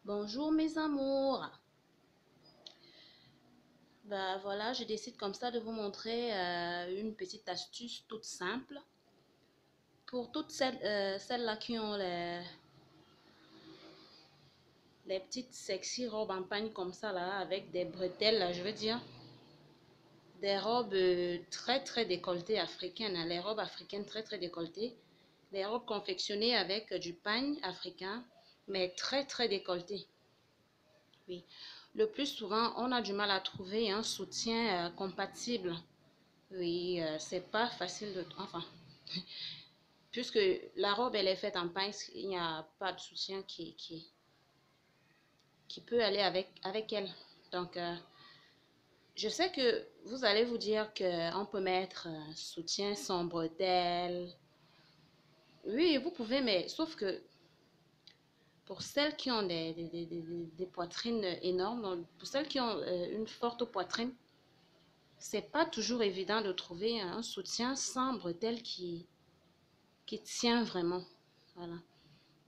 Bonjour mes amours. Voilà, je décide comme ça de vous montrer une petite astuce toute simple pour toutes celles-là qui ont les petites sexy robes en pagne comme ça là, avec des bretelles là, je veux dire, des robes très décolletées africaines, hein, les robes africaines très décolletées, les robes confectionnées avec du pagne africain, mais très décolletées. Oui. Le plus souvent, on a du mal à trouver un soutien compatible. Oui, c'est pas facile de... Enfin, puisque la robe, elle est faite en pince, il n'y a pas de soutien qui peut aller avec elle. Donc, je sais que vous allez vous dire qu'on peut mettre soutien sans bretelles. Oui, vous pouvez, mais sauf que pour celles qui ont des poitrines énormes, pour celles qui ont une forte poitrine, c'est pas toujours évident de trouver un soutien sans bretelles qui tient vraiment. Voilà.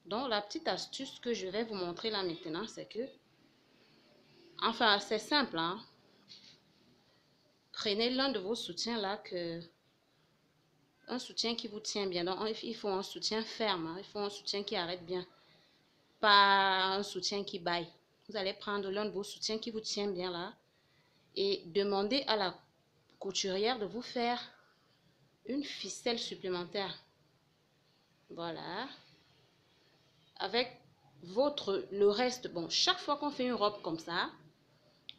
Donc, la petite astuce que je vais vous montrer là maintenant, c'est que, enfin, c'est simple, hein. Prenez l'un de vos soutiens là, un soutien qui vous tient bien. Donc, il faut un soutien ferme, hein. Il faut un soutien qui arrête bien, pas un soutien qui baille. Vous allez prendre l'un de vos soutiens qui vous tient bien là et demander à la couturière de vous faire une ficelle supplémentaire. Voilà. Avec le reste, bon, chaque fois qu'on fait une robe comme ça,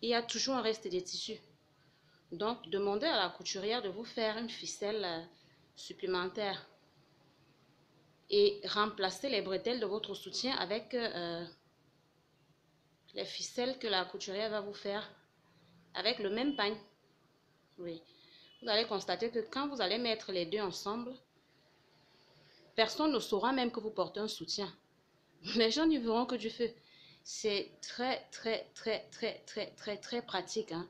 il y a toujours un reste de tissu. Donc, demandez à la couturière de vous faire une ficelle supplémentaire et remplacez les bretelles de votre soutien avec les ficelles que la couturière va vous faire avec le même pagne. Oui. Vous allez constater que quand vous allez mettre les deux ensemble, personne ne saura même que vous portez un soutien. Les gens n'y verront que du feu. C'est très pratique, hein.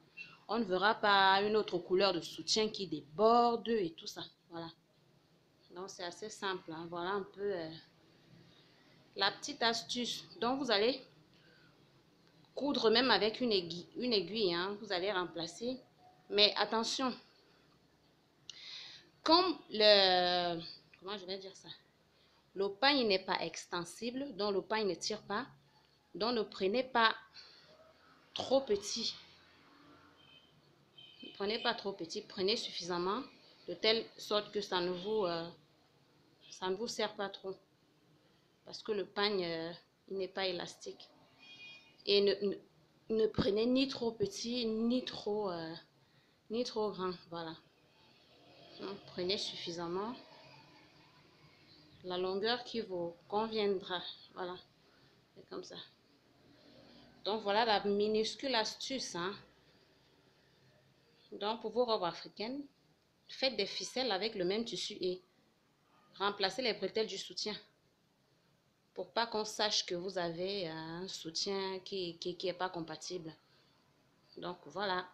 On ne verra pas une autre couleur de soutien qui déborde et tout ça. Voilà. Donc, c'est assez simple, hein. Voilà un peu la petite astuce. Donc, vous allez coudre même avec une aiguille, hein. Vous allez remplacer. Mais attention, comme comment je vais dire ça? Le pagne n'est pas extensible, donc le pagne ne tire pas. Donc, ne prenez pas trop petit. Ne prenez pas trop petit, prenez suffisamment de telle sorte que ça ne vous sert pas trop. Parce que le pagne, il n'est pas élastique. Et ne prenez ni trop petit, ni trop grand. Voilà. Donc, prenez suffisamment la longueur qui vous conviendra. Voilà. C'est comme ça. Donc, voilà la minuscule astuce, hein. Donc, pour vos robes africaines, faites des ficelles avec le même tissu et remplacez les bretelles du soutien pour pas qu'on sache que vous avez un soutien qui est pas compatible. Donc, voilà.